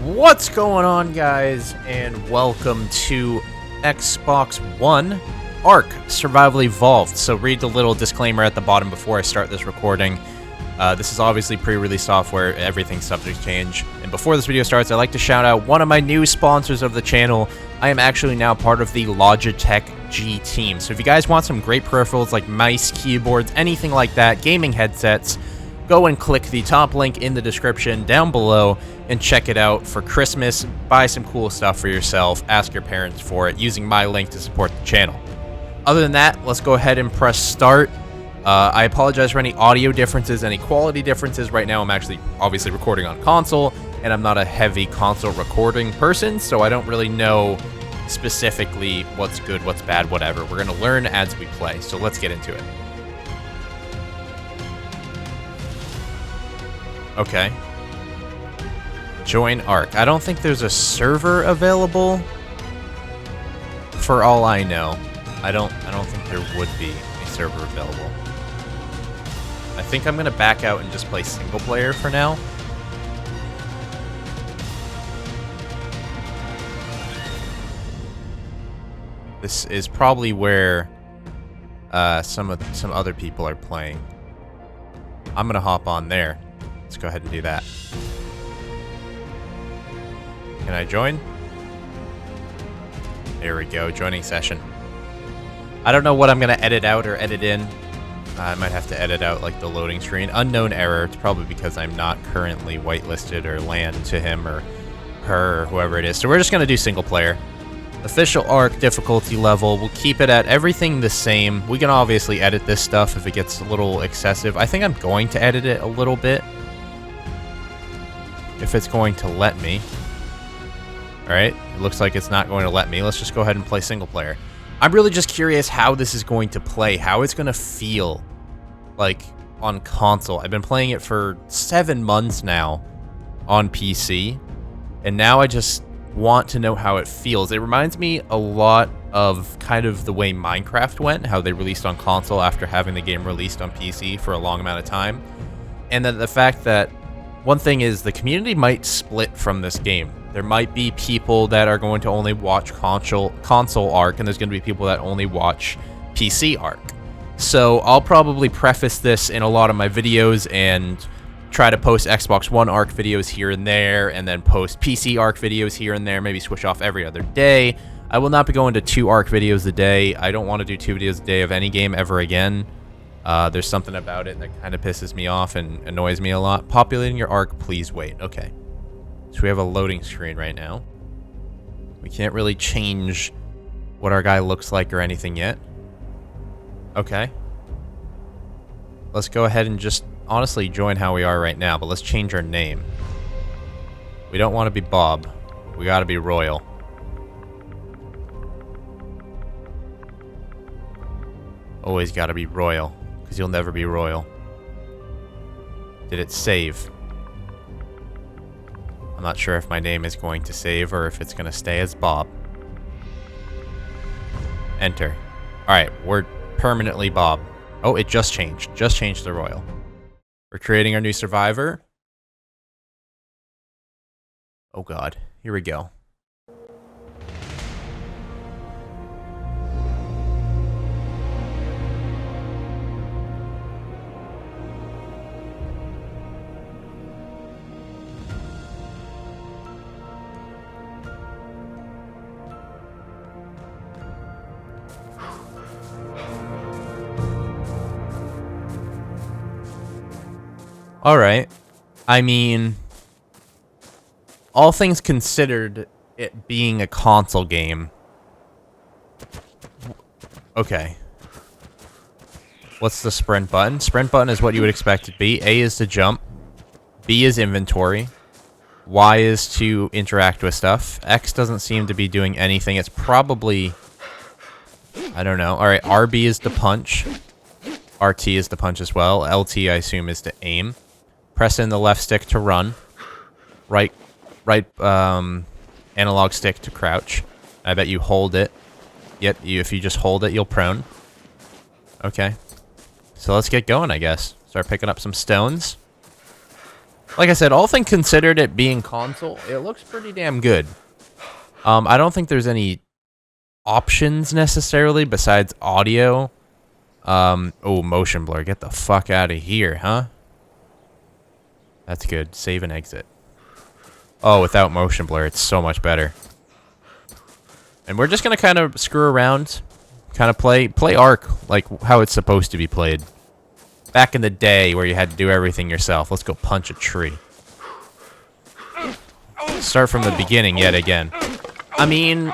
What's going on, guys, and welcome to Xbox One ARK Survival Evolved. So read the little disclaimer at the bottom before I start this recording. This is obviously pre-release software, everything's subject to change. And before this video starts, I'd like to shout out one of my new sponsors of the channel. I am actually now part of the Logitech G team. So if you guys want some great peripherals like mice, keyboards, anything like that, gaming headsets, go and click the top link in the description down below and check it out for Christmas. Buy some cool stuff for yourself. Ask your parents for it using my link to support the channel. Other than that, let's go ahead and press start. I apologize for any audio differences, any quality differences. Right now I'm actually obviously recording on console, and I'm not a heavy console recording person, so I don't really know specifically what's good, what's bad, whatever. We're going to learn as we play, so let's get into it. Okay. Join ARK. I don't think there's a server available. For all I know, I don't think there would be a server available. I think I'm gonna back out and just play single player for now. This is probably where some other people are playing. I'm gonna hop on there. Let's go ahead and do that. Can I join? There we go, joining session. I don't know what I'm going to edit out or edit in. I might have to edit out like the loading screen. Unknown error. It's probably because I'm not currently whitelisted or land to him or her or whoever it is. So we're just going to do single player. Official ARK difficulty level. We'll keep it at everything the same. We can obviously edit this stuff if it gets a little excessive. I think I'm going to edit it a little bit, if it's going to let me. Alright, it looks like it's not going to let me. Let's just go ahead and play single player. I'm really just curious how this is going to play, how it's going to feel like on console. I've been playing it for 7 months now on PC, and now I just want to know how it feels. It reminds me a lot of kind of the way Minecraft went, how they released on console after having the game released on PC for a long amount of time. And then the fact that one thing is the community might split from this game. There might be people that are going to only watch console ARK, and there's going to be people that only watch PC ARK. So I'll probably preface this in a lot of my videos and try to post Xbox One ARK videos here and there, and then post PC ARK videos here and there, maybe switch off every other day. I will not be going to 2 ARK videos a day. I don't want to do 2 videos a day of any game ever again. There's something about it that kind of pisses me off and annoys me a lot. Populating your ARK, please wait. Okay. So we have a loading screen right now. We can't really change what our guy looks like or anything yet. Okay. Let's go ahead and just honestly join how we are right now, but let's change our name. We don't want to be Bob. We got to be Royal. Always got to be Royal, because you'll never be Royal. Did it save? I'm not sure if my name is going to save or if it's going to stay as Bob. Enter. Alright, we're permanently Bob. Oh, it just changed. Just changed to Royal. We're creating our new survivor. Oh god. Here we go. Alright. I mean, all things considered, it being a console game. Okay. What's the sprint button? Sprint button is what you would expect it to be. A is to jump. B is inventory. Y is to interact with stuff. X doesn't seem to be doing anything. It's probably... I don't know. Alright, RB is to punch. RT is to punch as well. LT, I assume, is to aim. Press in the left stick to run. Right analog stick to crouch. I bet you hold it. Yep, if you just hold it, you'll prone. Okay. So let's get going, I guess. Start picking up some stones. Like I said, all things considered, it being console, it looks pretty damn good. I don't think there's any options necessarily besides audio. Oh, motion blur. Get the fuck out of here, huh? That's good. Save and exit. Oh, without motion blur, it's so much better. And we're just gonna kind of screw around, kind of play ARK like how it's supposed to be played. Back in the day where you had to do everything yourself. Let's go punch a tree. Start from the beginning yet again. I mean,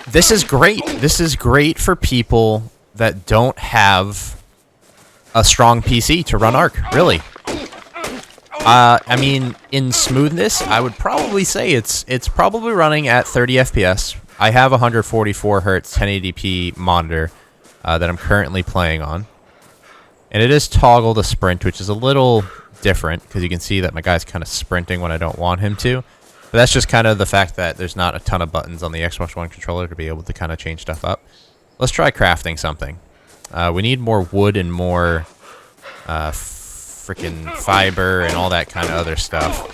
this is great. This is great for people that don't have a strong PC to run ARK, really. I mean, in smoothness, I would probably say it's probably running at 30 FPS. I have a 144 Hz 1080p monitor that I'm currently playing on. And it is toggle to sprint, which is a little different, because you can see that my guy's kind of sprinting when I don't want him to. But that's just kind of the fact that there's not a ton of buttons on the Xbox One controller to be able to kind of change stuff up. Let's try crafting something. We need more wood and more freaking fiber and all that kind of other stuff.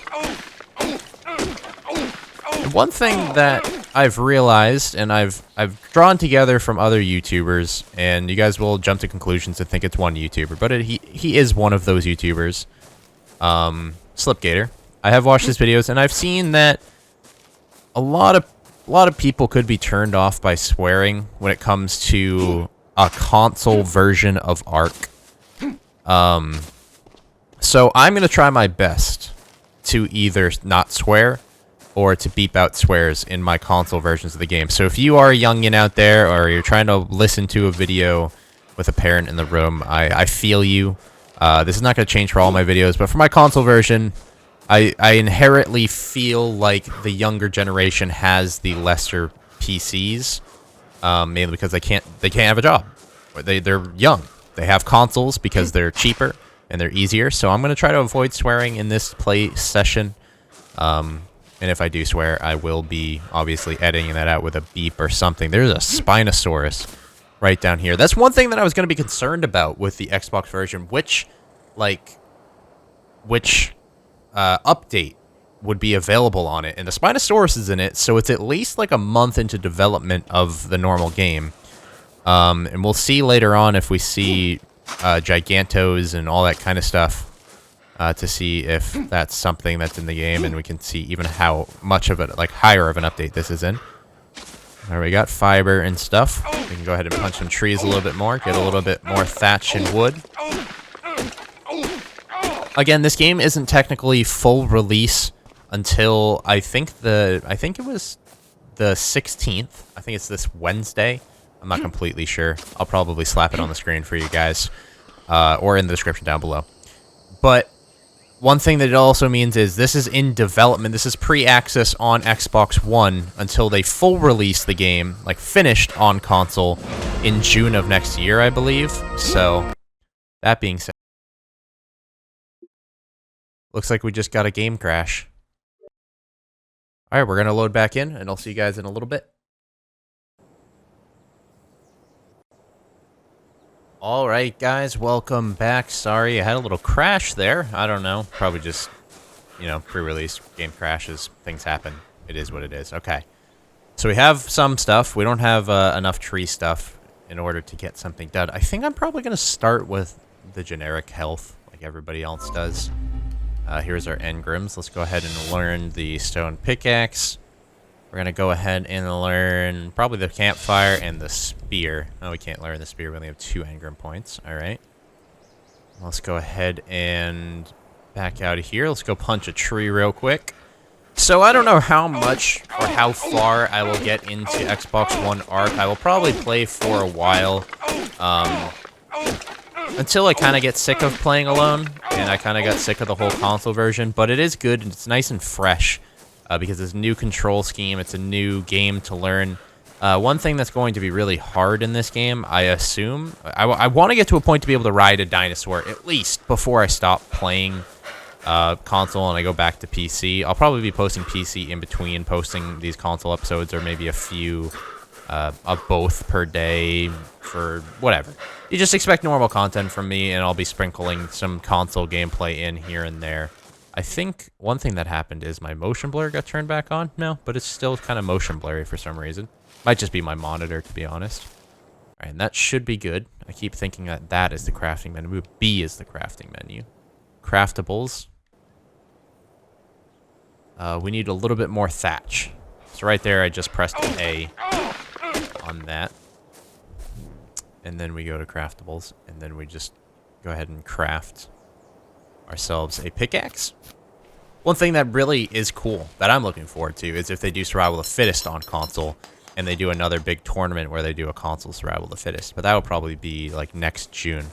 And one thing that I've realized, and I've drawn together from other YouTubers, and you guys will jump to conclusions and think it's one YouTuber, but he is one of those YouTubers. Slipgator. I have watched his videos, and I've seen that a lot of people could be turned off by swearing when it comes to a console version of ARK. So I'm gonna try my best to either not swear or to beep out swears in my console versions of the game. So if you are a youngin out there, or you're trying to listen to a video with a parent in the room, I feel you. This is not going to change for all my videos, but for my console version, I inherently feel like the younger generation has the lesser PCs, mainly because they can't have a job. They're young. They have consoles because they're cheaper and they're easier. So I'm going to try to avoid swearing in this play session. And if I do swear, I will be obviously editing that out with a beep or something. There's a Spinosaurus right down here. That's one thing that I was going to be concerned about with the Xbox version. Which update would be available on it. And the Spinosaurus is in it, so it's at least like a month into development of the normal game. And we'll see later on if we see Gigantos and all that kind of stuff. To see if that's something that's in the game, and we can see even how much of it, like higher of an update this is in. There we got fiber and stuff. We can go ahead and punch some trees a little bit more, get a little bit more thatch and wood. Again, this game isn't technically full release until I think it was the 16th. I think it's this Wednesday. I'm not completely sure. I'll probably slap it on the screen for you guys, or in the description down below. But one thing that it also means is this is in development. This is pre-access on Xbox One until they full release the game, like finished on console, in June of next year, I believe. So, that being said, looks like we just got a game crash. Alright, we're going to load back in, and I'll see you guys in a little bit. Alright guys, welcome back. Sorry, I had a little crash there. I don't know. Probably just, pre-release game crashes. Things happen. It is what it is. Okay. So we have some stuff. We don't have enough tree stuff in order to get something done. I think I'm probably going to start with the generic health, like everybody else does. Here's our engrams. Let's go ahead and learn the stone pickaxe. We're going to go ahead and learn probably the campfire and the spear. No, we can't learn the spear. We only have 2 engram points. All right. Let's go ahead and back out of here. Let's go punch a tree real quick. So I don't know how much or how far I will get into Xbox One ARK. I will probably play for a while until I kind of get sick of playing alone. And I kind of got sick of the whole console version. But it is good and it's nice and fresh. Because it's a new control scheme, it's a new game to learn. One thing that's going to be really hard in this game, I assume, I want to get to a point to be able to ride a dinosaur, at least before I stop playing console and I go back to PC. I'll probably be posting PC in between posting these console episodes, or maybe a few of both per day for whatever. You just expect normal content from me, and I'll be sprinkling some console gameplay in here and there. I think one thing that happened is my motion blur got turned back on. No, but it's still kind of motion blurry for some reason. Might just be my monitor, to be honest. All right, and that should be good. I keep thinking that that is the crafting menu. B is the crafting menu. Craftables. We need a little bit more thatch. So right there, I just pressed A on that. And then we go to craftables. And then we just go ahead and craft ourselves a pickaxe. One thing that really is cool that I'm looking forward to is if they do Survival of the Fittest on console and they do another big tournament where they do a console Survival of the Fittest. But that will probably be like next June.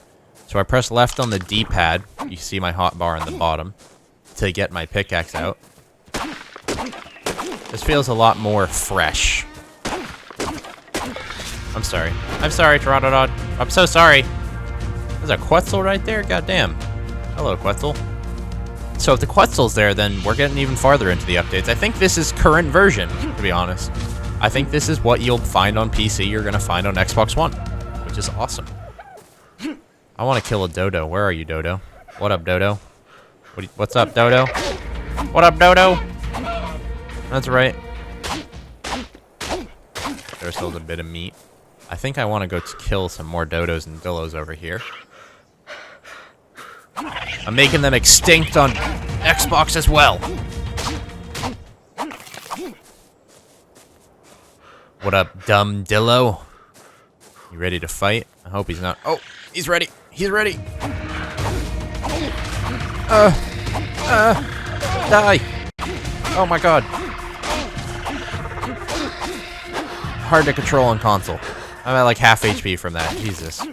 So I press left on the D-pad. You see my hotbar on the bottom to get my pickaxe out. This feels a lot more fresh. I'm sorry. I'm sorry, Pterododon. I'm so sorry. There's a Quetzal right there? Goddamn. Hello, Quetzal. So if the Quetzal's there, then we're getting even farther into the updates. I think this is current version, to be honest. I think this is what you'll find on PC you're going to find on Xbox One, which is awesome. I want to kill a dodo. Where are you, Dodo? What up, Dodo? What's up, Dodo? What up, Dodo? That's right. There's still a bit of meat. I think I want to go to kill some more dodos and dillos over here. I'm making them extinct on Xbox as well. What up, dumb dillo? You ready to fight? I hope he's not. Oh, he's ready. He's ready. Die. Oh my god. Hard to control on console. I'm at like half HP from that. Jesus.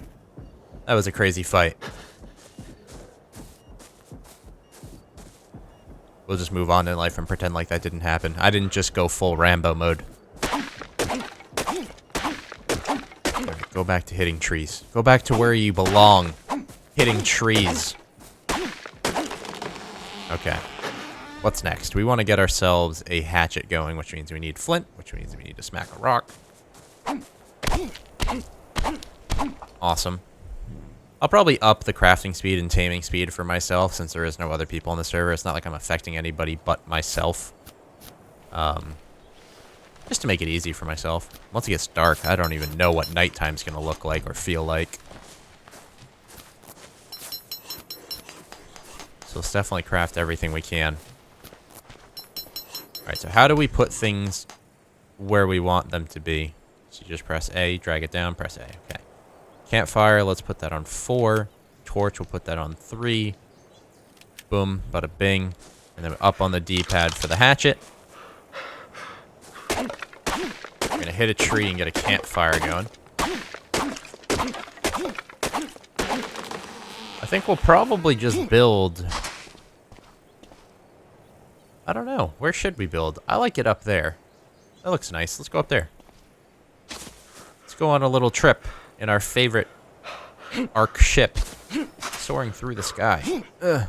That was a crazy fight. We'll just move on in life and pretend like that didn't happen. I didn't just go full Rambo mode. Right, go back to hitting trees. Go back to where you belong. Hitting trees. Okay. What's next? We want to get ourselves a hatchet going, which means we need flint, which means we need to smack a rock. Awesome. I'll probably up the crafting speed and taming speed for myself since there is no other people on the server. It's not like I'm affecting anybody but myself. Just to make it easy for myself. Once it gets dark, I don't even know what nighttime's going to look like or feel like. So let's definitely craft everything we can. Alright, so how do we put things where we want them to be? So you just press A, drag it down, press A. Okay. Campfire, let's put that on 4. Torch, we'll put that on 3. Boom, bada bing. And then up on the D-pad for the hatchet. We're going to hit a tree and get a campfire going. I think we'll probably just build... I don't know. Where should we build? I like it up there. That looks nice. Let's go up there. Let's go on a little trip in our favorite ARK ship. Soaring through the sky. Ugh.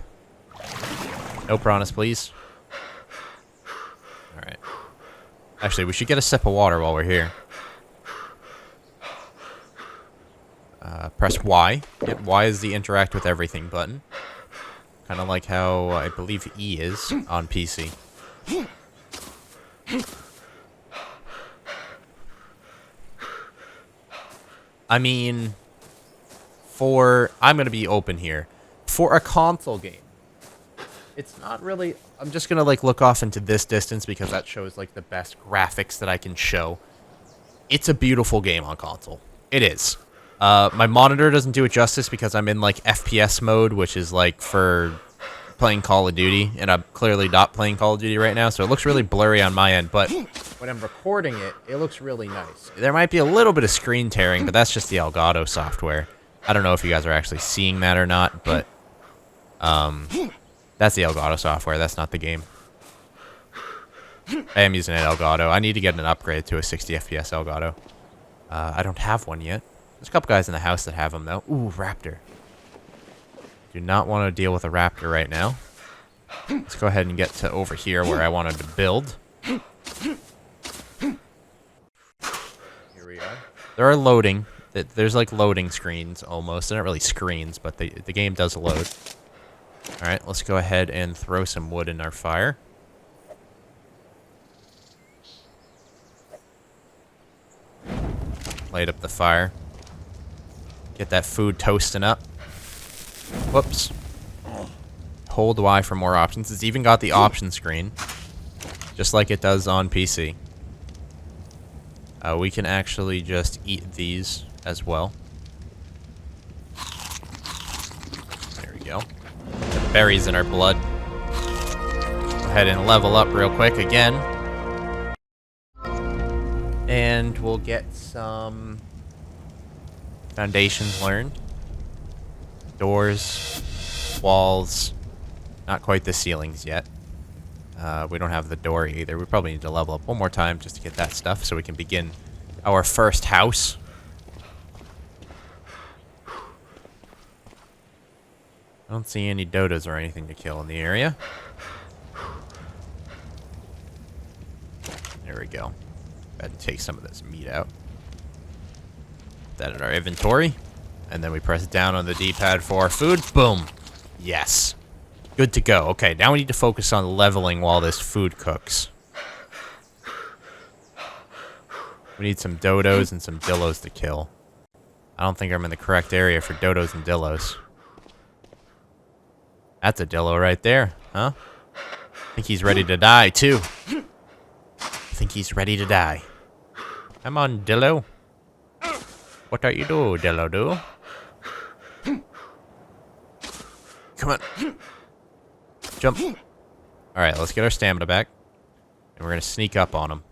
No piranhas, please. Alright. Actually, we should get a sip of water while we're here. Press Y. Yep, Y is the interact with everything button. Kind of like how I believe E is on PC. I mean, I'm going to be open here. For a console game, it's not really... I'm just going to, like, look off into this distance because that shows, like, the best graphics that I can show. It's a beautiful game on console. It is. My monitor doesn't do it justice because I'm in, like, FPS mode, which is, like, for playing Call of Duty, and I'm clearly not playing Call of Duty right now, so it looks really blurry on my end, but when I'm recording it, it looks really nice. There might be a little bit of screen tearing, but that's just the Elgato software. I don't know if you guys are actually seeing that or not, but that's the Elgato software. That's not the game. I am using an Elgato. I need to get an upgrade to a 60 FPS Elgato. I don't have one yet. There's a couple guys in the house that have them, though. Ooh, raptor. Do not want to deal with a raptor right now. Let's go ahead and get to over here where I wanted to build. Here we are. There are loading. There's like loading screens almost. They're not really screens, but the game does load. Alright, let's go ahead and throw some wood in our fire. Light up the fire. Get that food toasting up. Whoops. Hold Y for more options. It's even got the option screen. Just like it does on PC. We can actually just eat these as well. There we go. Got berries in our blood. Go ahead and level up real quick again. And we'll get some foundations learned. Doors, walls, not quite the ceilings yet. We don't have the door either. We probably need to level up one more time just to get that stuff so we can begin our first house. I don't see any dodos or anything to kill in the area. There we go. Go ahead and take some of this meat out. Put that in our inventory. And then we press down on the D-pad for our food. Boom. Yes. Good to go. Okay, now we need to focus on leveling while this food cooks. We need some dodos and some dillos to kill. I don't think I'm in the correct area for dodos and dillos. That's a dillo right there, huh? I think he's ready to die, too. I think he's ready to die. Come on, dillo. What are you doing, dillo do? Come on. Jump. Alright, let's get our stamina back. And we're going to sneak up on him.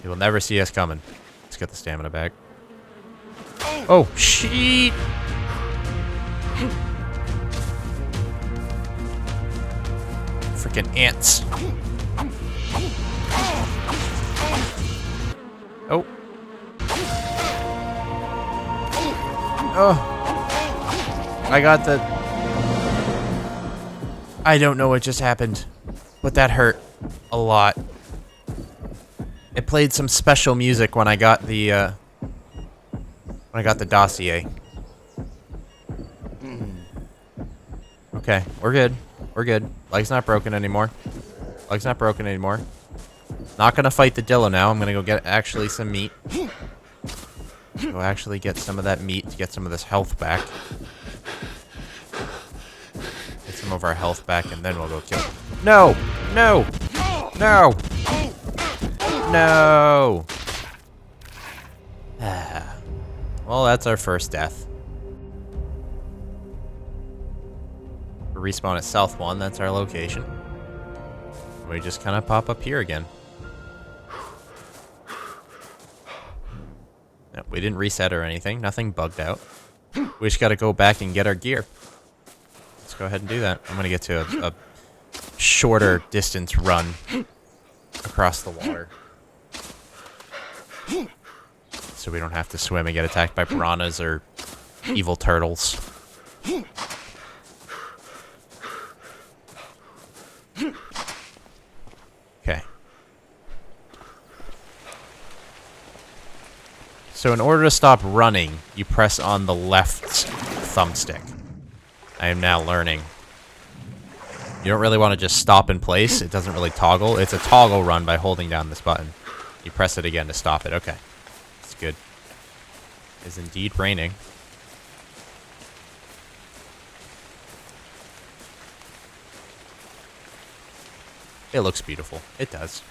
He will never see us coming. Let's get the stamina back. Oh, shit! Freaking ants. Oh. Oh. I got the... I don't know what just happened, but that hurt a lot. It played some special music when I got the dossier. Okay, we're good. We're good. Leg's not broken anymore. Leg's not broken anymore. Not gonna fight the dillo now. I'm gonna go get actually some meat. Go actually get some of that meat to get some of this health back. Get some of our health back, and then we'll go kill him. No! No! No! No! Well, that's our first death. We respawn at South 1, that's our location. We just kind of pop up here again. No, we didn't reset or anything, nothing bugged out. We just gotta go back and get our gear. Let's go ahead and do that. I'm gonna get to a shorter distance run across the water. So we don't have to swim and get attacked by piranhas or evil turtles. Okay. So in order to stop running, you press on the left thumbstick. I am now learning. You don't really want to just stop in place. It doesn't really toggle. It's a toggle run by holding down this button. You press it again to stop it. Okay. It's good. It's indeed raining. It looks beautiful. It does.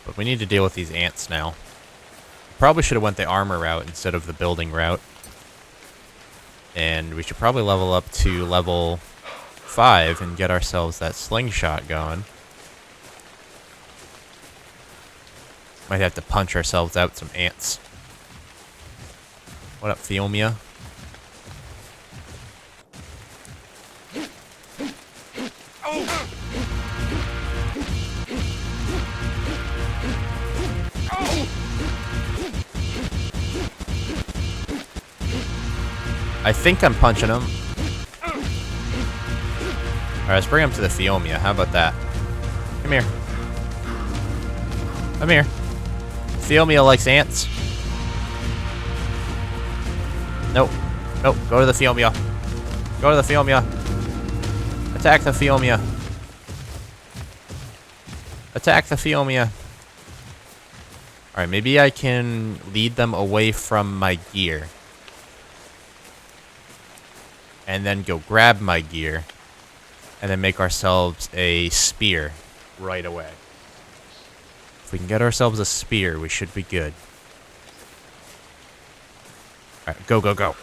But we need to deal with these ants now. Probably should have went the armor route instead of the building route. And we should probably level up to level 5 and get ourselves that slingshot going. Might have to punch ourselves out some ants. What up, Theomia? I think I'm punching him. Alright, let's bring him to the Theomia. How about that? Come here. Come here. Theomia likes ants. Nope. Nope. Go to the Theomia. Go to the Phiomia. Attack the Phiomia. Attack the Phiomia. Alright, maybe I can lead them away from my gear. And then go grab my gear. And then make ourselves a spear right away. If we can get ourselves a spear, we should be good. Alright, go, go, go.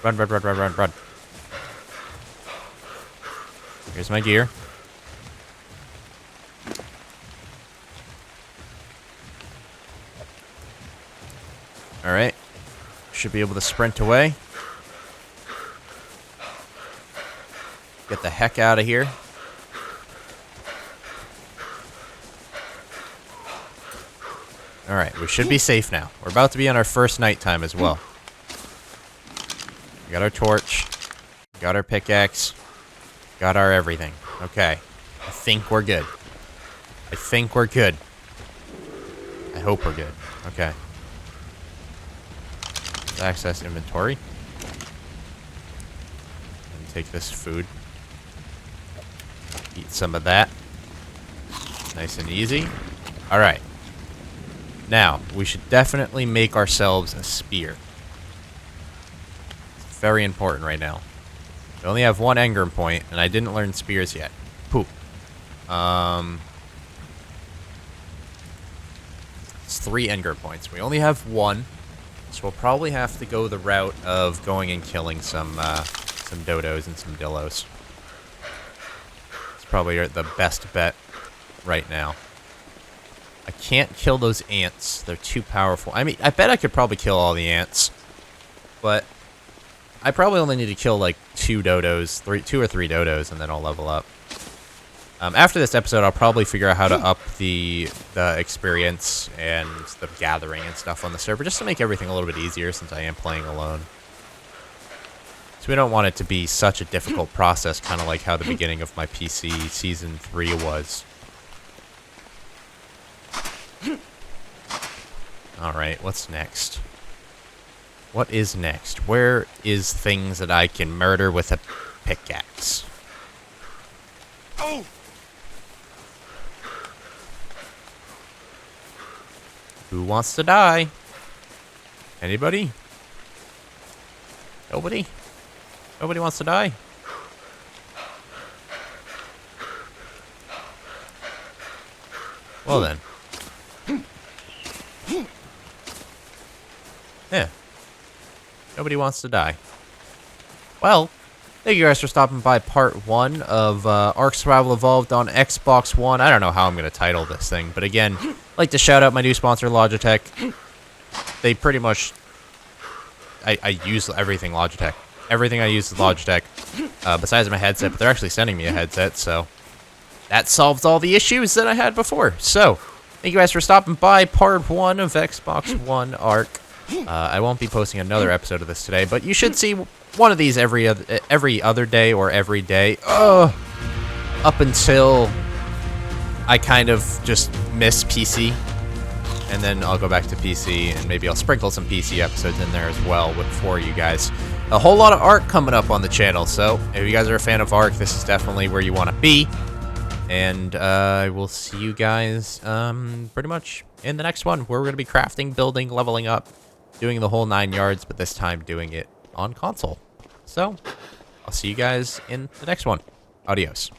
Run, run, run, run, run, run. Here's my gear. Alright. Should be able to sprint away. Get the heck out of here. Alright, we should be safe now. We're about to be on our first nighttime as well. We got our torch. We got our pickaxe. Got our everything. Okay. I think we're good. I think we're good. I hope we're good. Okay. Let's access inventory. And take this food. Eat some of that. Nice and easy. Alright. Now, we should definitely make ourselves a spear. It's very important right now. We only have one engram point, and I didn't learn spears yet. Poop. It's 3 engram points. We only have 1, so we'll probably have to go the route of going and killing some dodos and some dillos. It's probably the best bet right now. I can't kill those ants. They're too powerful. I mean, I bet I could probably kill all the ants, but I probably only need to kill like 2 or 3 dodos, and then I'll level up. After this episode, I'll probably figure out how to up the experience and the gathering and stuff on the server, just to make everything a little bit easier since I am playing alone. So we don't want it to be such a difficult process, kind of like how the beginning of my PC Season 3 was. Alright, what's next? What is next? Where is things that I can murder with a pickaxe? Oh! Who wants to die? Anybody? Nobody? Nobody wants to die? Well then. Yeah. Nobody wants to die. Well, thank you guys for stopping by part 1 of ARK Survival Evolved on Xbox One. I don't know how I'm going to title this thing, but again, I'd like to shout out my new sponsor, Logitech. They pretty much... I use everything Logitech. Everything I use is Logitech, besides my headset, but they're actually sending me a headset, so that solves all the issues that I had before. So, thank you guys for stopping by part 1 of Xbox One ARK. I won't be posting another episode of this today, but you should see one of these every other day or every day. Up until I kind of just miss PC, and then I'll go back to PC, and maybe I'll sprinkle some PC episodes in there as well for you guys. A whole lot of ARK coming up on the channel, so if you guys are a fan of ARK, this is definitely where you want to be. And I will see you guys pretty much in the next one, where we're going to be crafting, building, leveling up, doing the whole 9 yards, but this time doing it on console. So, I'll see you guys in the next one. Adios.